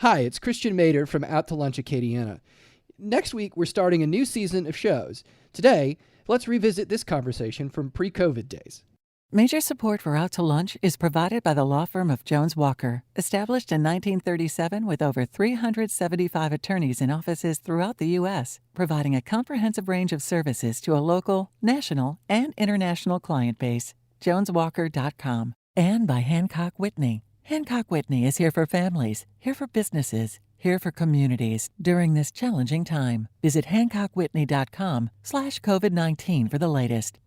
Hi, it's Christiaan Mader from Out to Lunch Acadiana. Next week, we're starting a new season of shows. Today, let's revisit this conversation from pre-COVID days. Major support for Out to Lunch is provided by the law firm of Jones Walker, established in 1937 with over 375 attorneys in offices throughout the U.S., providing a comprehensive range of services to a local, national, and international client base. JonesWalker.com. And by Hancock Whitney. Hancock Whitney is here for families, here for businesses, here for communities during this challenging time. Visit HancockWhitney.com/COVID-19 for the latest.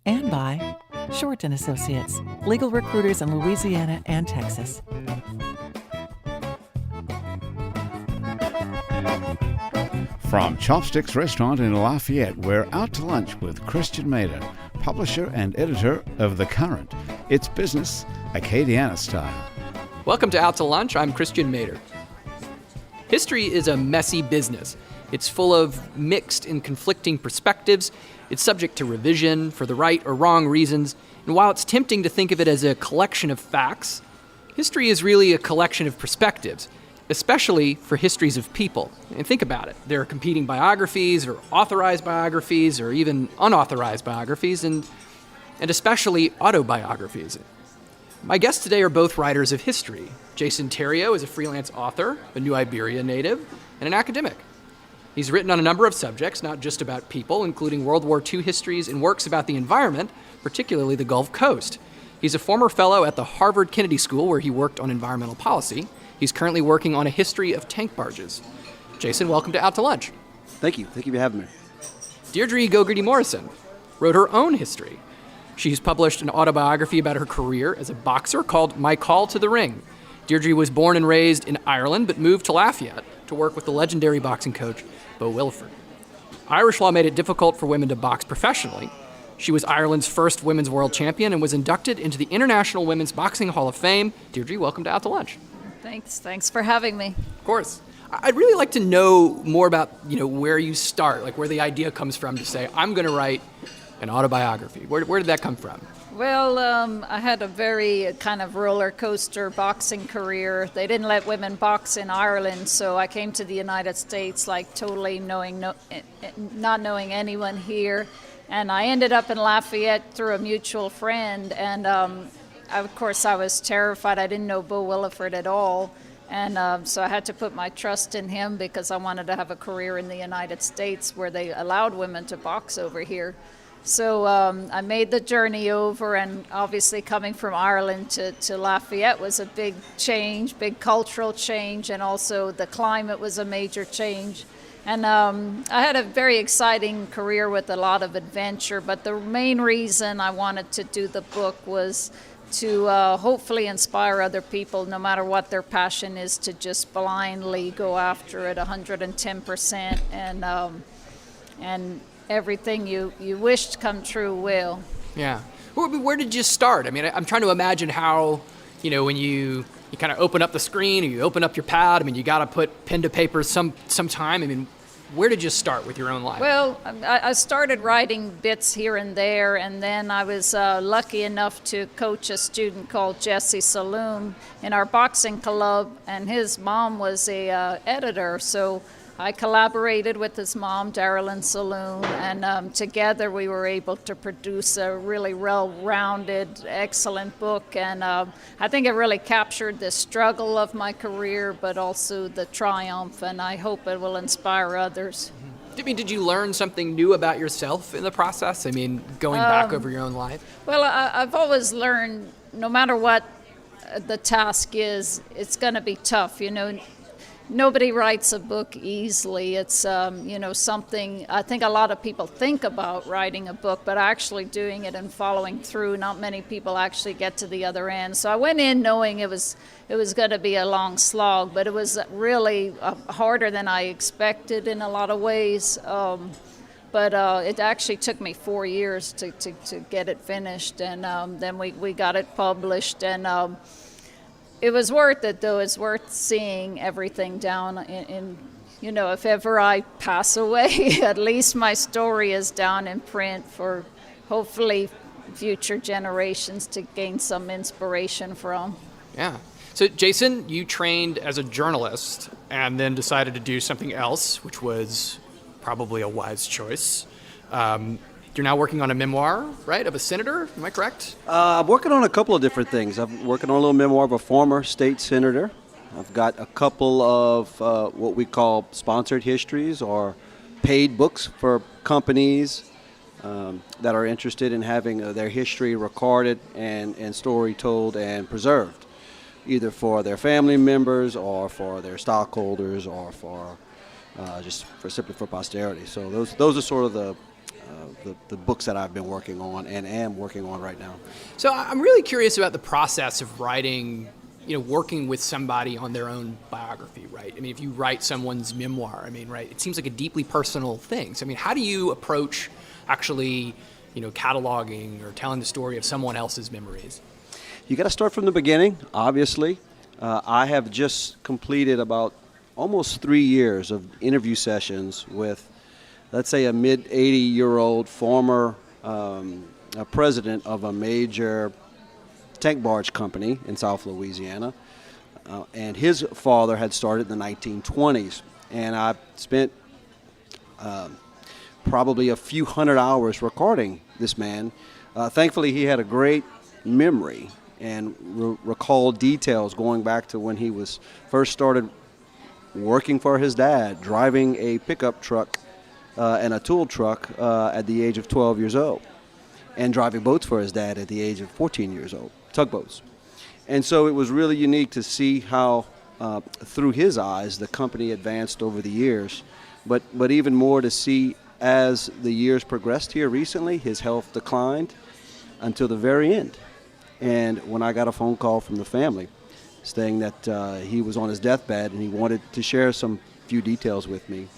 And by Short & Associates, legal recruiters in Louisiana and Texas. From Chopsticks Restaurant in Lafayette, we're out to lunch with Christiaan Mader, publisher and editor of The Current. It's business, Acadiana style. Welcome to Out to Lunch. I'm Christiaan Mader. History is a messy business. It's full of mixed and conflicting perspectives. It's subject to revision for the right or wrong reasons. And while it's tempting to think of it as a collection of facts, history is really a collection of perspectives, especially for histories of people. And think about it. There are competing biographies or authorized biographies or even unauthorized biographies and especially autobiographies. My guests today are both writers of history. Jason Terrio is a freelance author, a New Iberia native, and an academic. He's written on a number of subjects, not just about people, including World War II histories and works about the environment, particularly the Gulf Coast. He's a former fellow at the Harvard Kennedy School, where he worked on environmental policy. He's currently working on a history of tank barges. Jason, welcome to Out to Lunch. Thank you. Thank you for having me. Deirdre Gogarty-Morrison wrote her own history. She's published an autobiography about her career as a boxer called My Call to the Ring. Deirdre was born and raised in Ireland, but moved to Lafayette to work with the legendary boxing coach, Beau Williford. Irish law made it difficult for women to box professionally. She was Ireland's first women's world champion and was inducted into the International Women's Boxing Hall of Fame. Deirdre, welcome to Out to Lunch. Thanks for having me. Of course. I'd really like to know more about, where you start, like where the idea comes from to say, I'm going to write an autobiography. Where did that come from? Well, I had a very kind of roller coaster boxing career. They didn't let women box in Ireland, so I came to the United States like totally not knowing anyone here. And I ended up in Lafayette through a mutual friend. And of course, I was terrified. I didn't know Beau Williford at all. And so I had to put my trust in him because I wanted to have a career in the United States where they allowed women to box over here. So I made the journey over, and obviously coming from Ireland to Lafayette was a big change, big cultural change, and also the climate was a major change. And I had a very exciting career with a lot of adventure, but the main reason I wanted to do the book was to hopefully inspire other people, no matter what their passion is, to just blindly go after it 110% and everything you wished come true will. Yeah. Where did you start? I mean, I'm trying to imagine how, when you kind of open up the screen or you open up your pad, I mean, you got to put pen to paper sometime. I mean, where did you start with your own life? Well, I started writing bits here and there, and then I was lucky enough to coach a student called Jesse Saloom in our boxing club, and his mom was a editor, so I collaborated with his mom, Darylyn Saloon, and together we were able to produce a really well-rounded, excellent book. And I think it really captured the struggle of my career, but also the triumph, and I hope it will inspire others. I mean, did you learn something new about yourself in the process? I mean, going back over your own life? Well, I've always learned, no matter what the task is, it's going to be tough, Nobody writes a book easily. It's, something I think a lot of people think about writing a book, but actually doing it and following through, not many people actually get to the other end. So I went in knowing it was going to be a long slog, but it was really harder than I expected in a lot of ways. But it actually took me 4 years to get it finished, and then we got it published, and it was worth it, though. It's worth seeing everything down in if ever I pass away, at least my story is down in print for hopefully future generations to gain some inspiration from. Yeah. So, Jason, you trained as a journalist and then decided to do something else, which was probably a wise choice. You're now working on a memoir, right, of a senator? Am I correct? I'm working on a couple of different things. I'm working on a little memoir of a former state senator. I've got a couple of what we call sponsored histories or paid books for companies that are interested in having their history recorded and story told and preserved, either for their family members or for their stockholders or for simply for posterity. So those are sort of the books that I've been working on and am working on right now. So I'm really curious about the process of writing, working with somebody on their own biography, right? I mean, if you write someone's memoir, right, it seems like a deeply personal thing. So, how do you approach actually, cataloging or telling the story of someone else's memories? You got to start from the beginning, obviously. I have just completed about almost 3 years of interview sessions with, let's say, a mid-80-year-old former president of a major tank barge company in South Louisiana. And his father had started in the 1920s. And I spent probably a few hundred hours recording this man. Thankfully, he had a great memory and recalled details going back to when he was first started working for his dad, driving a pickup truck and a tool truck at the age of 12 years old, and driving boats for his dad at the age of 14 years old, tugboats. And so it was really unique to see how, through his eyes, the company advanced over the years, but even more to see as the years progressed here recently, his health declined until the very end. And when I got a phone call from the family saying that he was on his deathbed and he wanted to share some few details with me,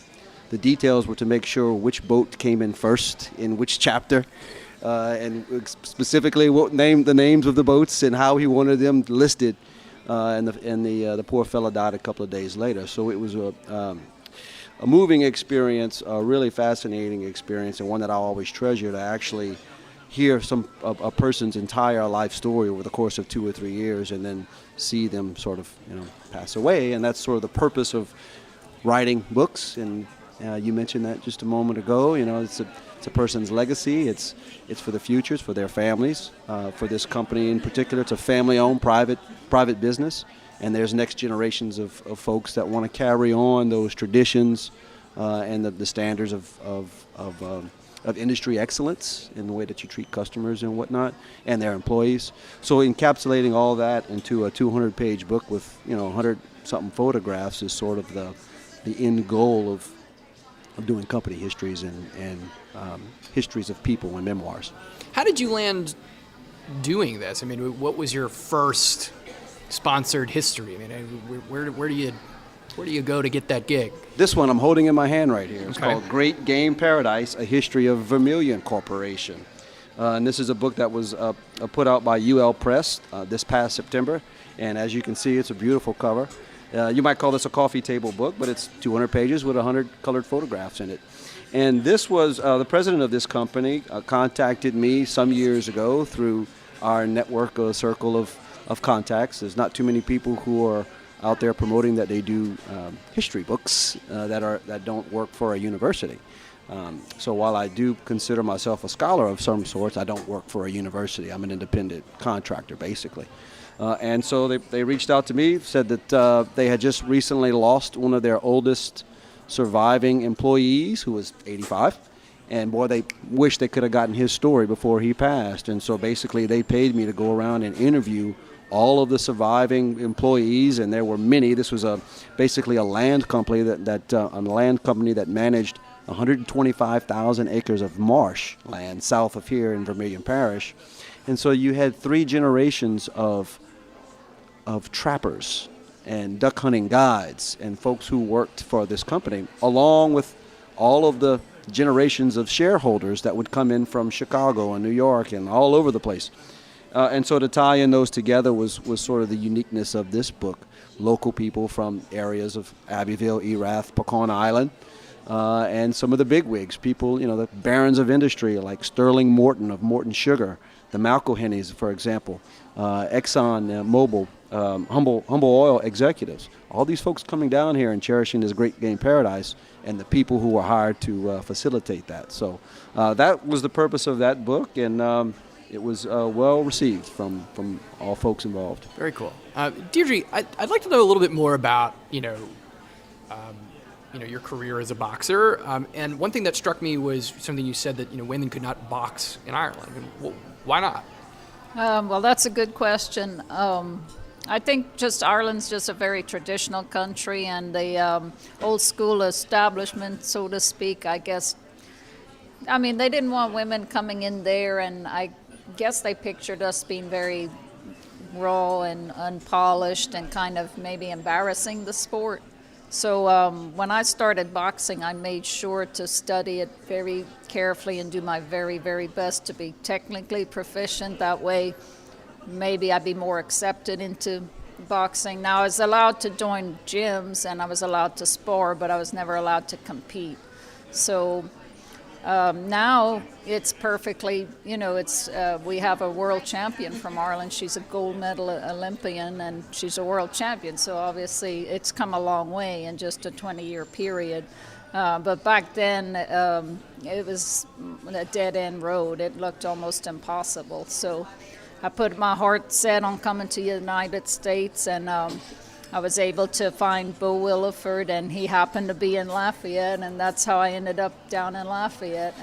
the details were to make sure which boat came in first in which chapter, and specifically the names of the boats and how he wanted them listed. And the poor fellow died a couple of days later. So it was a moving experience, a really fascinating experience, and one that I always treasure, to actually hear a person's entire life story over the course of 2 or 3 years and then see them sort of pass away. And that's sort of the purpose of writing books. And you mentioned that just a moment ago. It's a person's legacy. It's for the future. It's for their families. For this company in particular, it's a family-owned private business. And there's next generations of folks that want to carry on those traditions and the standards of industry excellence in the way that you treat customers and whatnot, and their employees. So encapsulating all that into a 200-page book with 100-something photographs is sort of the end goal of doing company histories and histories of people and memoirs. How did you land doing this? What was your first sponsored history? Where do you go to get that gig? This one I'm holding in my hand right here. It's Okay. called Great Game Paradise, A History of Vermilion Corporation. And this is a book that was put out by UL Press this past September. And as you can see, it's a beautiful cover. You might call this a coffee table book, but it's 200 pages with 100 colored photographs in it. And this was the president of this company contacted me some years ago through our network circle of contacts. There's not too many people who are out there promoting that they do history books that don't work for a university. So while I do consider myself a scholar of some sorts, I don't work for a university. I'm an independent contractor, basically. And so they reached out to me, said that they had just recently lost one of their oldest surviving employees, who was 85. And boy, they wish they could have gotten his story before he passed. And so basically they paid me to go around and interview all of the surviving employees, and there were many. This was basically a land company that managed 125,000 acres of marsh land south of here in Vermilion Parish. And so you had 3 generations of trappers and duck hunting guides and folks who worked for this company, along with all of the generations of shareholders that would come in from Chicago and New York and all over the place. And so to tie in those together was sort of the uniqueness of this book. Local people from areas of Abbeville, Erath, Pecan Island, and some of the bigwigs, people, the barons of industry like Sterling Morton of Morton Sugar, the Malcohennies, for example, Exxon Mobil humble oil executives. All these folks coming down here and cherishing this great game paradise, and the people who were hired to facilitate that. So that was the purpose of that book, and it was well received from all folks involved. Very cool. Deirdre, I'd like to know a little bit more about, your career as a boxer. And one thing that struck me was something you said that, women could not box in Ireland. Why not? Well, that's a good question. I think Ireland's just a very traditional country, and the old school establishment, so to speak, I guess. I mean, they didn't want women coming in there, and I guess they pictured us being very raw and unpolished and kind of maybe embarrassing the sport. So when I started boxing, I made sure to study it very carefully and do my very, very best to be technically proficient. That way, maybe I'd be more accepted into boxing. Now, I was allowed to join gyms and I was allowed to spar, but I was never allowed to compete. So now it's perfectly, we have a world champion from Ireland. She's a gold medal Olympian and she's a world champion. So obviously it's come a long way in just a 20-year period. But back then it was a dead-end road. It looked almost impossible. So I put my heart set on coming to the United States, and I was able to find Beau Williford, and he happened to be in Lafayette, and that's how I ended up down in Lafayette.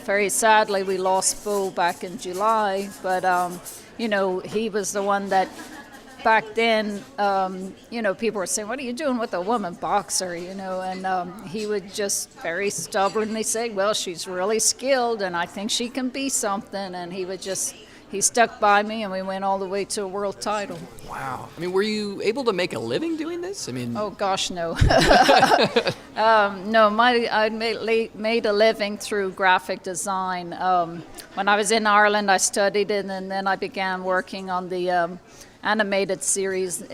Very sadly, we lost Beau back in July, but, he was the one that back then, people were saying, what are you doing with a woman boxer, and he would just very stubbornly say, well, she's really skilled, and I think she can be something, and he stuck by me, and we went all the way to a world title. Wow. I mean, were you able to make a living doing this? Oh, gosh, no. No, I made a living through graphic design. When I was in Ireland, I studied it, and then I began working on the animated series,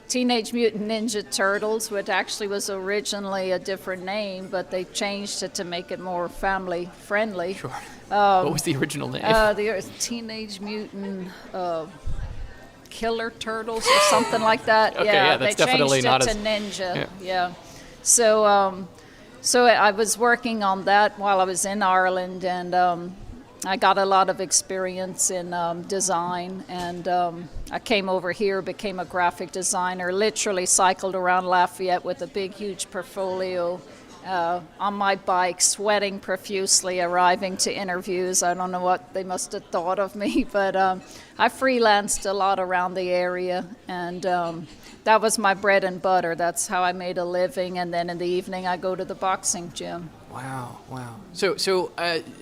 Teenage Mutant Ninja Turtles, which actually was originally a different name, but they changed it to make it more family-friendly. Sure. What was the original name? The Teenage Mutant Killer Turtles or something like that. Okay, yeah, that's definitely not as... They changed it to Ninja, yeah. So I was working on that while I was in Ireland, and I got a lot of experience in design, and I came over here, became a graphic designer, literally cycled around Lafayette with a big, huge portfolio on my bike, sweating profusely, arriving to interviews. I don't know what they must have thought of me, but I freelanced a lot around the area, and that was my bread and butter. That's how I made a living, and then in the evening I go to the boxing gym. Wow. So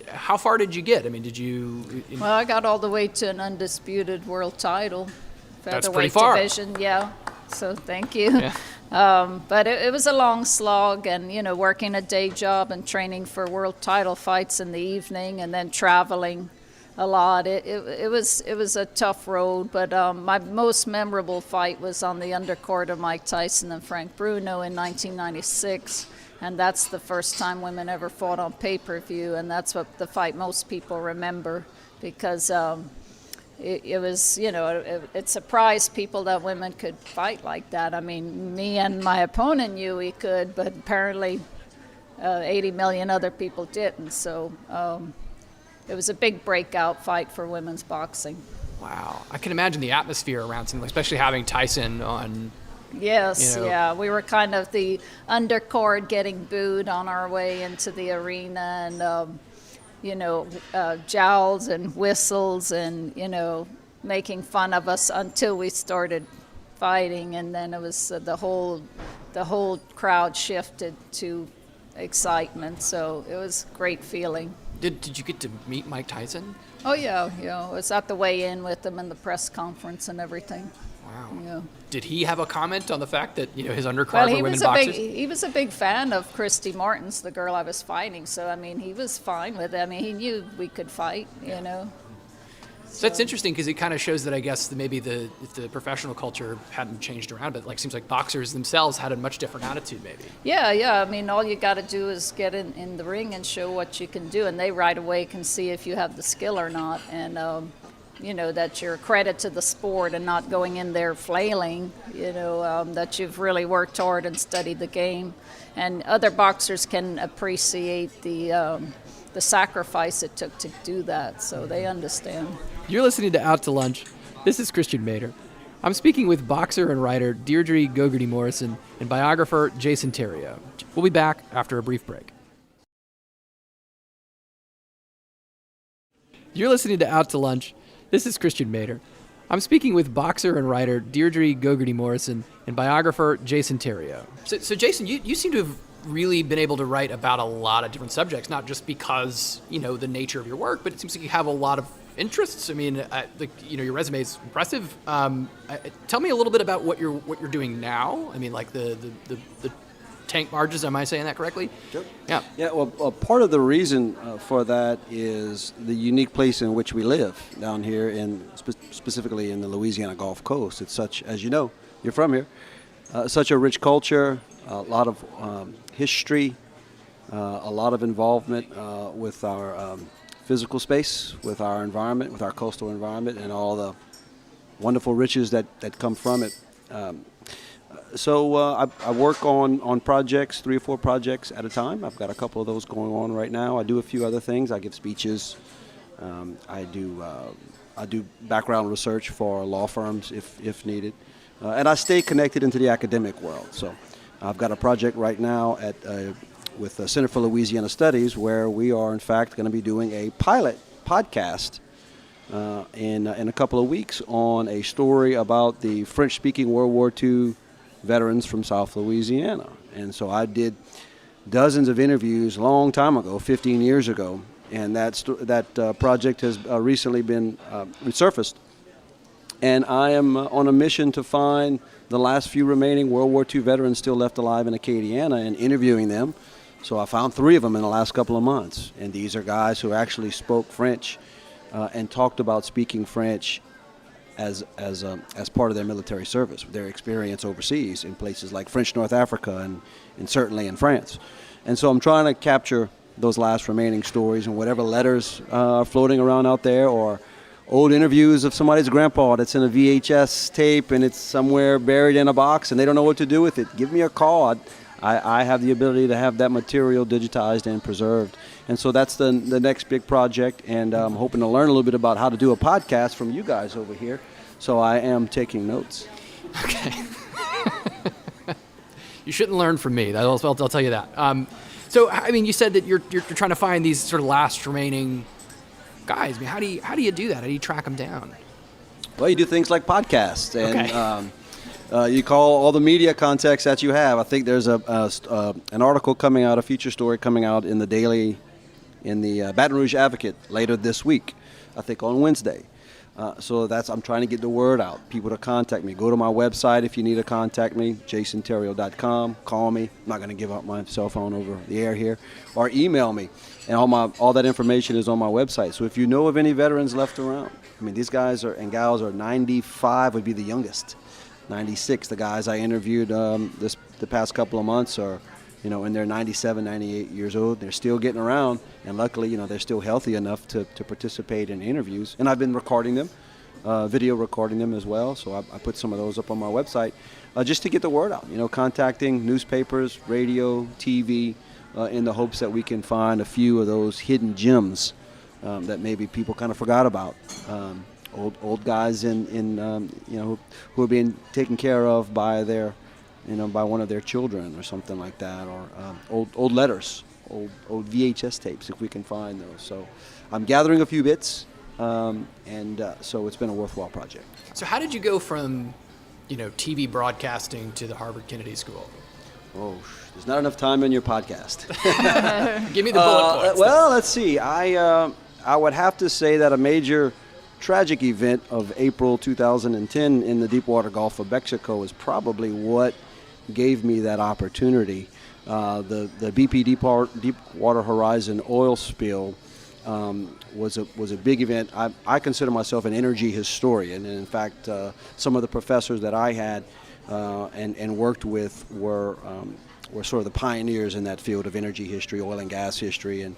how far did you get? I mean, did you... Well, I got all the way to an undisputed world title. That's pretty far. Division, yeah. So thank you. Yeah. But it was a long slog, and, working a day job and training for world title fights in the evening and then traveling a lot. It was a tough road, but my most memorable fight was on the undercard of Mike Tyson and Frank Bruno in 1996. And that's the first time women ever fought on pay-per-view, and that's what the fight most people remember, because it was, it surprised people that women could fight like that. I mean, me and my opponent knew we could, but apparently 80 million other people didn't. So it was a big breakout fight for women's boxing. Wow. I can imagine the atmosphere around something, especially having Tyson on... Yes, yeah. We were kind of the undercard getting booed on our way into the arena, and, jowls and whistles and, making fun of us until we started fighting. And then it was the whole crowd shifted to excitement. So it was a great feeling. Did you get to meet Mike Tyson? Oh, yeah. I was at the weigh-in with him in the press conference and everything. Wow. Yeah. Did he have a comment on the fact that his undercard were women boxers? He was a big fan of Christy Martin's, the girl I was fighting. So I mean, he was fine with it. I mean, he knew we could fight. So that's interesting, because it kind of shows that I guess maybe the professional culture hadn't changed around, but seems like boxers themselves had a much different attitude maybe. Yeah. I mean, all you got to do is get in the ring and show what you can do, and they right away can see if you have the skill or not. And that you're a credit to the sport and not going in there flailing, that you've really worked hard and studied the game. And other boxers can appreciate the sacrifice it took to do that, so they understand. You're listening to Out to Lunch. This is Christiaan Mader. I'm speaking with boxer and writer Deirdre Gogarty Morrison and biographer Jason Terrio. We'll be back after a brief break. You're listening to Out to Lunch. This is Christiaan Mader. I'm speaking with boxer and writer Deirdre Gogarty Morrison and biographer Jason Terrio. So Jason, you seem to have really been able to write about a lot of different subjects, not just because, the nature of your work, but it seems like you have a lot of interests. I mean, your resume is impressive. Tell me a little bit about what you're doing now. I mean, like the tank barges, am I saying that correctly? Sure. Yeah. Yeah, well, part of the reason for that is the unique place in which we live down here, specifically in the Louisiana Gulf Coast. It's such, as you know, you're from here, such a rich culture, a lot of history, a lot of involvement with our physical space, with our environment, with our coastal environment, and all the wonderful riches that come from it. So I work on projects, 3 or 4 projects at a time. I've got a couple of those going on right now. I do a few other things. I give speeches. I do background research for law firms if needed. And I stay connected into the academic world. So I've got a project right now with the Center for Louisiana Studies where we are, in fact, going to be doing a pilot podcast in a couple of weeks on a story about the French-speaking World War II veterans from South Louisiana. And so I did dozens of interviews a long time ago, 15 years ago, and that project has recently been resurfaced. And I am on a mission to find the last few remaining World War II veterans still left alive in Acadiana and interviewing them. So I found 3 of them in the last couple of months. And these are guys who actually spoke French and talked about speaking French as part of their military service, their experience overseas in places like French North Africa and certainly in France. And so I'm trying to capture those last remaining stories and whatever letters are floating around out there, or old interviews of somebody's grandpa that's in a VHS tape and it's somewhere buried in a box and they don't know what to do with it. Give me a call. I have the ability to have that material digitized and preserved. And so that's the next big project, and I'm hoping to learn a little bit about how to do a podcast from you guys over here. So I am taking notes. Okay. You shouldn't learn from me. I'll tell you that. So, I mean, you said that you're trying to find these sort of last remaining guys. I mean, how do you do that? How do you track them down? Well, you do things like podcasts, and Okay. you call all the media contacts that you have. I think there's an article coming out, a feature story coming out in the Baton Rouge Advocate later this week, I think on Wednesday. So I'm trying to get the word out, people to contact me. Go to my website if you need to contact me, jasonterrio.com. Call me. I'm not going to give out my cell phone over the air here. Or email me. And all that information is on my website. So if you know of any veterans left around, I mean, these guys and gals are 95, would be the youngest. 96, the guys I interviewed the past couple of months are, in their 97, 98 years old. They're still getting around, and luckily, they're still healthy enough to participate in interviews. And I've been recording them, video recording them as well, so I put some of those up on my website just to get the word out, contacting newspapers, radio, TV, in the hopes that we can find a few of those hidden gems that maybe people kind of forgot about. Old guys who are being taken care of by by one of their children or something like that, or old letters, old VHS tapes, if we can find those. So I'm gathering a few bits, so it's been a worthwhile project. So how did you go from, TV broadcasting to the Harvard Kennedy School? Oh, there's not enough time in your podcast. Give me the bullet points. Well, let's see. I would have to say that a major tragic event of April 2010 in the Deepwater Gulf of Mexico is probably what gave me that opportunity. The BP Deepwater Horizon oil spill was a big event. I consider myself an energy historian, and in fact, some of the professors that I had and worked with were sort of the pioneers in that field of energy history, oil and gas history, and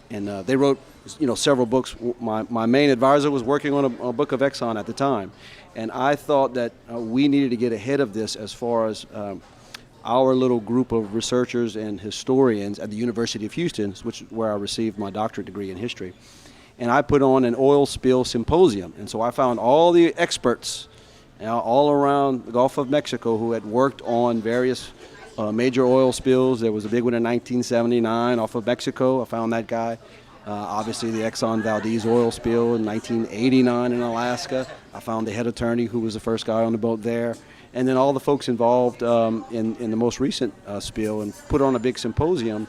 They wrote, several books. My main advisor was working on a book of Exxon at the time, and I thought that we needed to get ahead of this as far as our little group of researchers and historians at the University of Houston, which is where I received my doctorate degree in history. And I put on an oil spill symposium, and so I found all the experts all around the Gulf of Mexico who had worked on various major oil spills. There was a big one in 1979 off of Mexico. I found that guy. Obviously, the Exxon Valdez oil spill in 1989 in Alaska. I found the head attorney who was the first guy on the boat there. And then all the folks involved in the most recent spill, and put on a big symposium.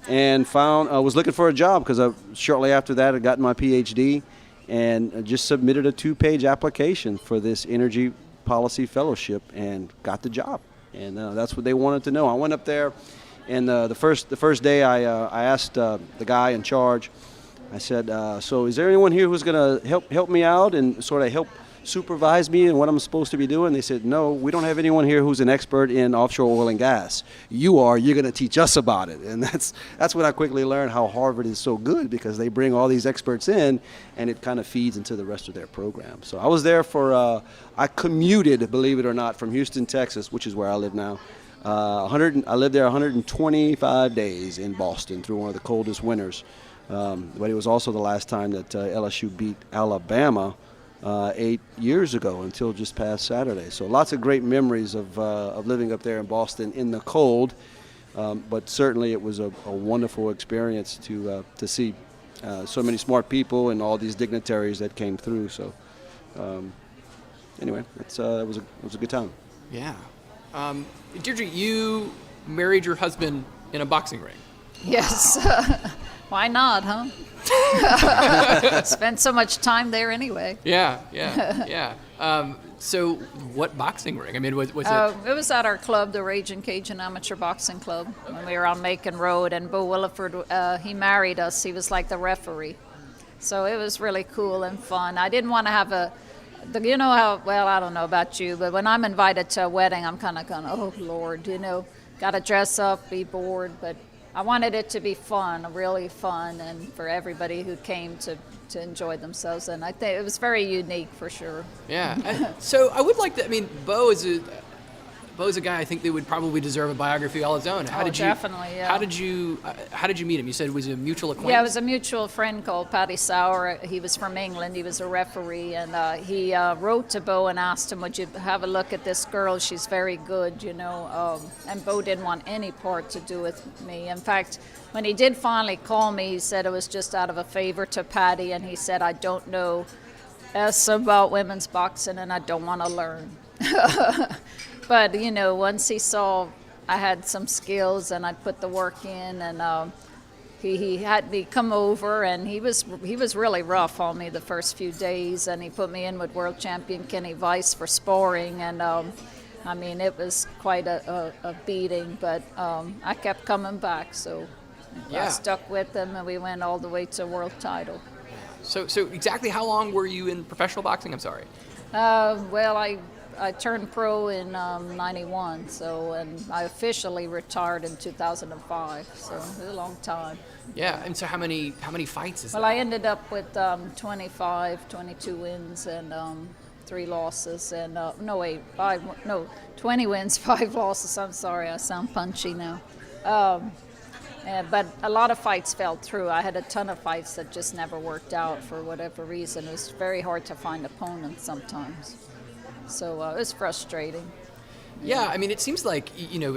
And I was looking for a job because shortly after that I got my PhD, and just submitted a 2-page application for this energy policy fellowship and got the job. And that's what they wanted to know. I went up there, and the first day I asked the guy in charge. I said, "So is there anyone here who's going to help me out and sort of help supervise me in what I'm supposed to be doing?" They said, "No, we don't have anyone here who's an expert in offshore oil and gas. You are. You're going to teach us about it." And that's when I quickly learned how Harvard is so good, because they bring all these experts in, and it kind of feeds into the rest of their program. So I was there I commuted, believe it or not, from Houston, Texas, which is where I live now. I lived there 125 days in Boston through one of the coldest winters. But it was also the last time that LSU beat Alabama 8 years ago, until just past Saturday. So lots of great memories of living up there in Boston in the cold. But certainly it was a wonderful experience to see so many smart people and all these dignitaries that came through. So anyway, it was a good time. Yeah. Deirdre, you married your husband in a boxing ring. Yes. Why not, huh? Spent so much time there anyway. Yeah. So what boxing ring? I mean, was it? It was at our club, the Raging Cajun Amateur Boxing Club, when we were on Macon Road, and Beau Williford, he married us. He was like the referee. So it was really cool and fun. I didn't want to have I don't know about you, but when I'm invited to a wedding, I'm kind of going, oh, Lord, got to dress up, be bored, but I wanted it to be fun, really fun, and for everybody who came to enjoy themselves. And I think it was very unique for sure. Yeah. So I would like to, Beau is a guy I think that would probably deserve a biography all his own. Definitely, yeah. How did you meet him? You said it was a mutual acquaintance? Yeah, it was a mutual friend called Paddy Sauer. He was from England. He was a referee, and he wrote to Beau and asked him, would you have a look at this girl? She's very good, and Beau didn't want any part to do with me. In fact, when he did finally call me, he said it was just out of a favor to Paddy, and he said, I don't know about women's boxing, and I don't want to learn. But, once he saw I had some skills and I'd put the work in, and he had me come over, and he was really rough on me the first few days, and he put me in with world champion Kenny Weiss for sparring, and it was quite a beating, but I kept coming back, so I stuck with him, and we went all the way to world title. So exactly how long were you in professional boxing? I'm sorry. I turned pro in 91, and I officially retired in 2005, so it was a long time. Yeah, and so how many fights is that? Well, I ended up with 22 wins and 3 losses, and 20 wins, 5 losses. I'm sorry, I sound punchy now. But a lot of fights fell through. I had a ton of fights that just never worked out for whatever reason. It was very hard to find opponents sometimes. So it was frustrating. Yeah, it seems like,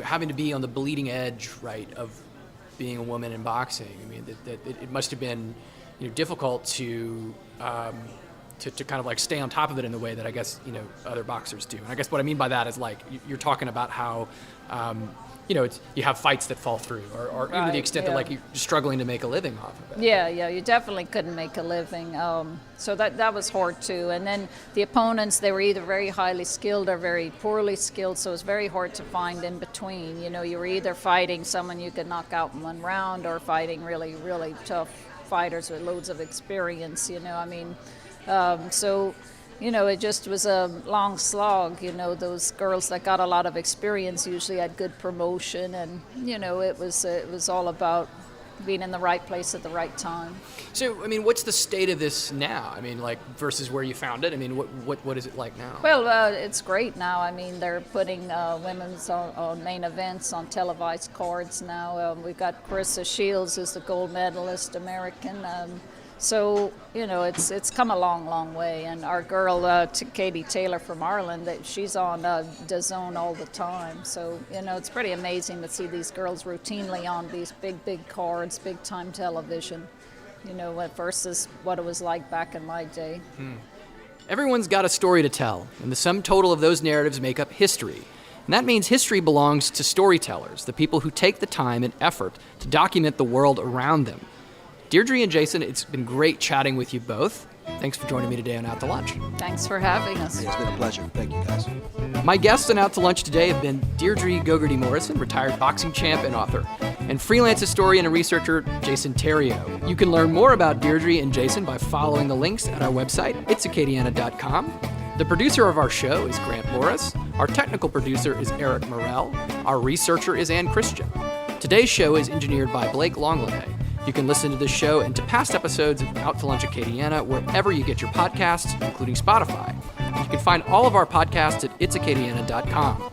having to be on the bleeding edge, right, of being a woman in boxing. That it must have been, difficult to kind of like stay on top of it in the way that I guess, other boxers do. And I guess what I mean by that is like you're talking about how, you have fights that fall through, or even to the extent that like you're struggling to make a living off of it. Yeah, you definitely couldn't make a living. So that was hard too. And then the opponents, they were either very highly skilled or very poorly skilled, so it was very hard to find in between. You were either fighting someone you could knock out in one round, or fighting really, really tough fighters with loads of experience, so it just was a long slog. Those girls that got a lot of experience usually had good promotion, and it was all about being in the right place at the right time. So, I mean, what's the state of this now? I mean, like, versus where you found it? I mean, what is it like now? Well, it's great now. I mean, they're putting women's on main events on televised cards now. We've got Carissa Shields, who's the gold medalist American. So, you know, it's come a long, long way. And our girl, Katie Taylor from Ireland, she's on DAZN all the time. So, you know, it's pretty amazing to see these girls routinely on these big cards, big-time television, you know, versus what it was like back in my day. Everyone's got a story to tell, and the sum total of those narratives make up history. And that means history belongs to storytellers, the people who take the time and effort to document the world around them. Deirdre and Jason, it's been great chatting with you both. Thanks for joining me today on Out to Lunch. Thanks for having us. It's been a pleasure. Thank you, guys. My guests on Out to Lunch today have been Deirdre Gogarty Morrison, retired boxing champ and author, and freelance historian and researcher Jason Theriault. You can learn more about Deirdre and Jason by following the links at our website, itsacadiana.com. The producer of our show is Grant Morris. Our technical producer is Eric Morell. Our researcher is Ann Christiaan. Today's show is engineered by Blake Longley. You can listen to this show and to past episodes of Out to Lunch Acadiana wherever you get your podcasts, including Spotify. You can find all of our podcasts at itsacadiana.com.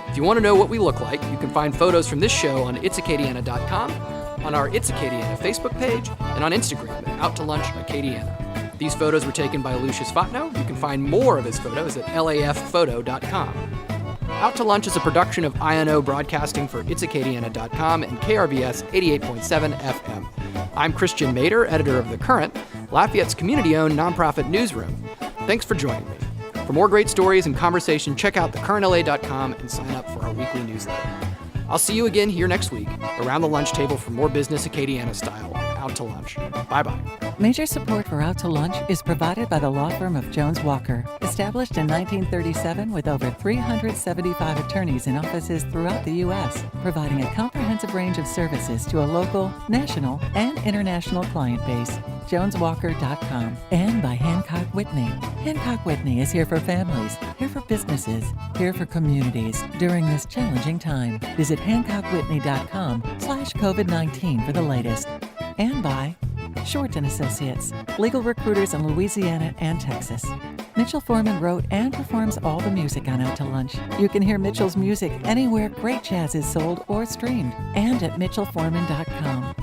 If you want to know what we look like, you can find photos from this show on itsacadiana.com, on our It's Acadiana Facebook page, and on Instagram at Out to Lunch Acadiana. These photos were taken by Lucius Fatno. You can find more of his photos at lafphoto.com. Out to Lunch is a production of INO Broadcasting for itsacadiana.com and KRBS 88.7 FM. I'm Christiaan Mader, editor of The Current, Lafayette's community-owned nonprofit newsroom. Thanks for joining me. For more great stories and conversation, check out thecurrentla.com and sign up for our weekly newsletter. I'll see you again here next week around the lunch table for more business Acadiana style. Out to Lunch. Bye-bye. Major support for Out to Lunch is provided by the law firm of Jones Walker, established in 1937 with over 375 attorneys in offices throughout the U.S., providing a comprehensive range of services to a local, national, and international client base. JonesWalker.com. And by Hancock Whitney. Hancock Whitney is here for families, here for businesses, here for communities during this challenging time. Visit HancockWhitney.com/COVID-19 for the latest. And by Short & Associates, legal recruiters in Louisiana and Texas. Mitchell Foreman wrote and performs all the music on Out to Lunch. You can hear Mitchell's music anywhere great jazz is sold or streamed, and at mitchellforeman.com.